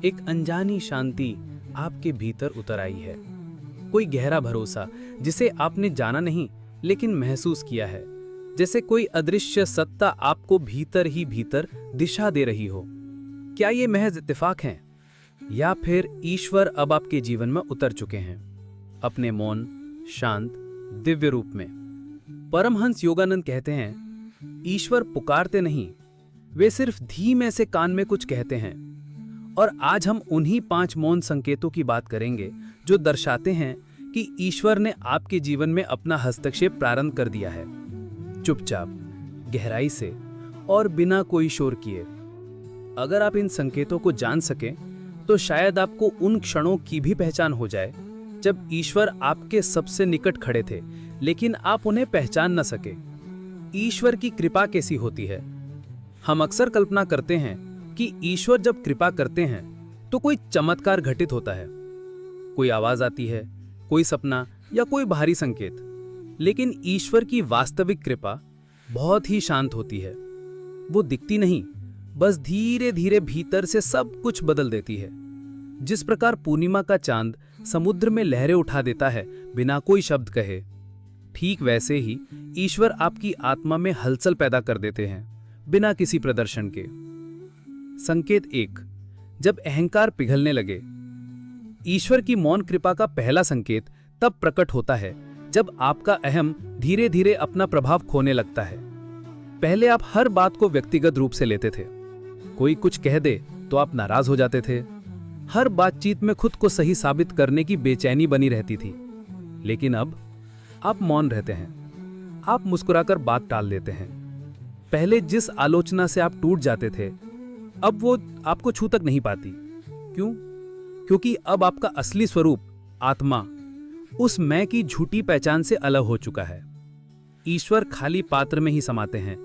एक अनजानी शांति आपके भीतर उतर आई है। कोई गहरा भरोसा जिसे आपने जाना नहीं लेकिन महसूस किया है, जैसे कोई अदृश्य सत्ता आपको भीतर ही भीतर दिशा दे रही हो। क्या ये महज इत्तेफाक है या फिर ईश्वर अब आपके जीवन में उतर चुके हैं अपने मौन शांत दिव्य रूप में? परमहंस योगानंद कहते हैं, ईश्वर पुकारते नहीं, वे सिर्फ धीमे से कान में कुछ कहते हैं। और आज हम उन्हीं 5 मौन संकेतों की बात करेंगे जो दर्शाते हैं कि ईश्वर ने आपके जीवन में अपना हस्तक्षेप प्रारंभ कर दिया है, चुपचाप, गहराई से और बिना कोई शोर किए। अगर आप इन संकेतों को जान सकें तो शायद आपको उन क्षणों की भी पहचान हो जाए जब ईश्वर आपके सबसे निकट खड़े थे लेकिन आप उन्हें पहचान न सके। ईश्वर की कृपा कैसी होती है? हम अक्सर कल्पना करते हैं कि ईश्वर जब कृपा करते हैं तो कोई चमत्कार घटित होता है, कोई आवाज आती है, कोई सपना या कोई बाहरी संकेत। लेकिन ईश्वर की वास्तविक कृपा बहुत ही शांत होती है। वो दिखती नहीं, बस धीरे धीरे भीतर से सब कुछ बदल देती है। जिस प्रकार पूर्णिमा का चांद समुद्र में लहरें उठा देता है बिना कोई शब्द कहे, ठीक वैसे ही ईश्वर आपकी आत्मा में हलचल पैदा कर देते हैं बिना किसी प्रदर्शन के। संकेत 1, जब अहंकार पिघलने लगे। ईश्वर की मौन कृपा का पहला संकेत तब प्रकट होता है जब आपका अहम धीरे धीरे अपना प्रभाव खोने लगता है। पहले आप हर बात को व्यक्तिगत रूप से लेते थे। कोई कुछ कह दे तो आप नाराज हो जाते थे। हर बातचीत में खुद को सही साबित करने की बेचैनी बनी रहती थी। लेकिन अब आप मौन रहते हैं। आप मुस्कुराकर बात टाल देते हैं। पहले जिस आलोचना से आप टूट जाते थे, अब वो आपको छू तक नहीं पाती। क्यों? क्योंकि अब आपका असली स्वरूप, आत्मा, उस मैं की झूठी पहचान से अलग हो चुका है। ईश्वर खाली पात्र में ही समाते हैं,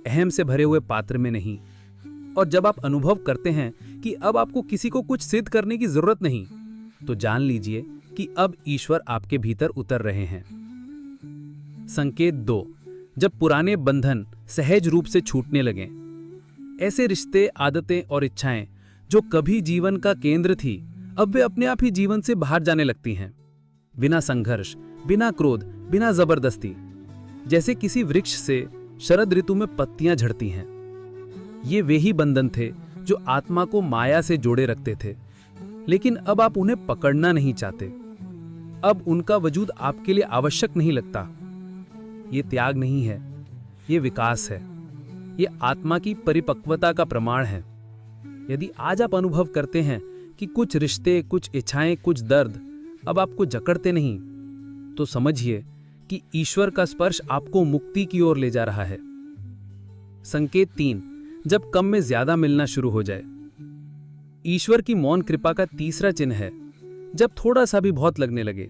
अहम से भरे हुए पात्र में नहीं। और जब आप अनुभव करते हैं कि अब आपको किसी को कुछ सिद्ध करने की जरूरत नहीं, तो जान लीजिए कि अब ईश्वर आपके भीतर उतर रहे हैं। संकेत 2, जब पुराने बंधन सहज रूप से छूटने लगें। ऐसे रिश्ते, आदतें और इच्छाएं जो कभी जीवन का केंद्र थी, अब वे अपने आप ही जीवन से बाहर जाने लगती हैं, बिना संघर्ष, बिना क्रोध, बिना जबरदस्ती। जैसे किसी वृक्ष से शरद ऋतु में पत्तियां झड़ती हैं। ये वे ही बंधन थे जो आत्मा को माया से जोड़े रखते थे, लेकिन अब आप उन्हें पकड़ना नहीं चाहते। अब उनका वजूद आपके लिए आवश्यक नहीं लगता। ये त्याग नहीं है, ये विकास है। ये आत्मा की परिपक्वता का प्रमाण है। यदि आज आप अनुभव करते हैं कि कुछ रिश्ते, कुछ इच्छाएं, कुछ दर्द अब आपको जकड़ते नहीं, तो समझिए कि ईश्वर का स्पर्श आपको मुक्ति की ओर ले जा रहा है। संकेत 3, जब कम में ज्यादा मिलना शुरू हो जाए। ईश्वर की मौन कृपा का तीसरा चिन्ह है जब थोड़ा सा भी बहुत लगने लगे।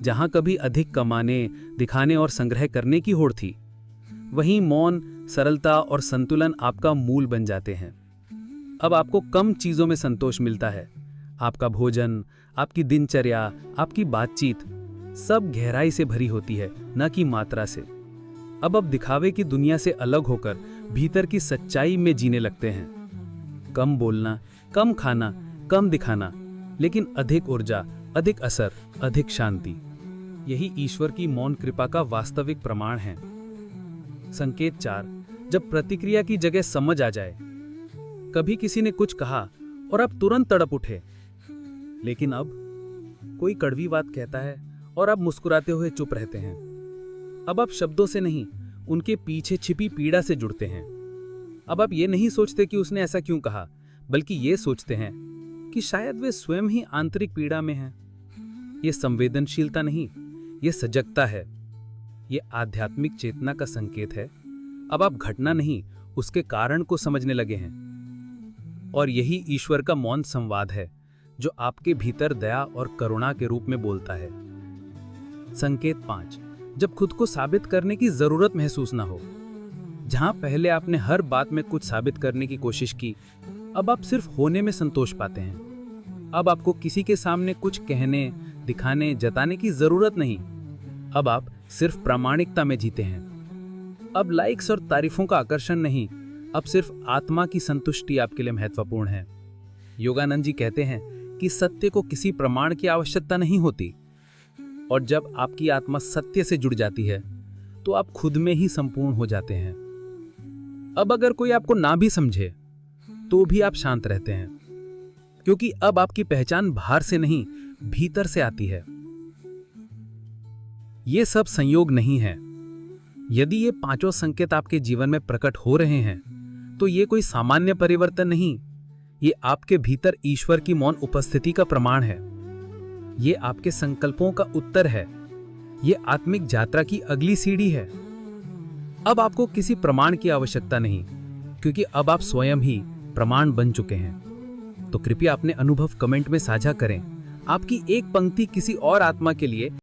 जहां कभी अधिक कमाने, दिखाने और संग्रह करने की होड़ थी, वहीं मौन, सरलता और संतुलन आपका मूल बन जाते हैं। अब आपको कम चीजों में संतोष मिलता है। आपका भोजन, आपकी दिनचर्या, आपकी बातचीत सब गहराई से भरी होती है, न कि मात्रा से। अब आप दिखावे की दुनिया से अलग होकर भीतर की सच्चाई में जीने लगते हैं। कम बोलना, कम खाना, कम दिखाना, लेकिन अधिक ऊर्जा, अधिक असर, अधिक शांति। यही ईश्वर की मौन कृपा का वास्तविक प्रमाण है। संकेत 4, जब प्रतिक्रिया की जगह समझ आ जाए। कभी किसी ने कुछ कहा और आप तुरंत तड़प उठे, लेकिन अब कोई कड़वी बात कहता है और आप मुस्कुराते हुए चुप रहते हैं। अब आप शब्दों से नहीं, उनके पीछे छिपी पीड़ा से जुड़ते हैं। अब आप ये नहीं सोचते कि उसने ऐसा क्यों कहा, बल्कि ये सोचते हैं कि शायद वे स्वयं ही आंतरिक पीड़ा में हैं। ये संवेदनशीलता नहीं, ये सजगता है। ये आध्यात्मिक चेतना का संकेत है। अब आप घटना नहीं, उसके कारण को समझने लगे हैं। और यही ईश्वर का मौन संवाद है जो आपके भीतर दया और करुणा के रूप में बोलता है। संकेत 5, जब खुद को साबित करने की जरूरत महसूस ना हो। जहां पहले आपने हर बात में कुछ साबित करने की कोशिश की, अब आप सिर्फ होने में संतोष पाते हैं। अब आपको किसी के सामने कुछ कहने, दिखाने, जताने की जरूरत नहीं। अब आप सिर्फ प्रामाणिकता में जीते हैं। अब लाइक्स और तारीफों का आकर्षण नहीं, अब सिर्फ आत्मा की संतुष्टि आपके लिए महत्वपूर्ण है। योगानंद जी कहते हैं कि सत्य को किसी प्रमाण की आवश्यकता नहीं होती, और जब आपकी आत्मा सत्य से जुड़ जाती है तो आप खुद में ही संपूर्ण हो जाते हैं। अब अगर कोई आपको ना भी समझे तो भी आप शांत रहते हैं, क्योंकि अब आपकी पहचान बाहर से नहीं, भीतर से आती है। ये सब संयोग नहीं है। यदि ये पांचों संकेत आपके जीवन में प्रकट हो रहे हैं तो ये कोई सामान्य परिवर्तन नहीं, ये आपके भीतर ईश्वर की मौन उपस्थिति का प्रमाण है। ये आपके संकल्पों का उत्तर है। ये आत्मिक यात्रा की अगली सीढ़ी है। अब आपको किसी प्रमाण की आवश्यकता नहीं, क्योंकि अब आप स्वयं ही प्रमाण बन चुके हैं। तो कृपया अपने अनुभव कमेंट में साझा करें। आपकी एक पंक्ति किसी और आत्मा के लिए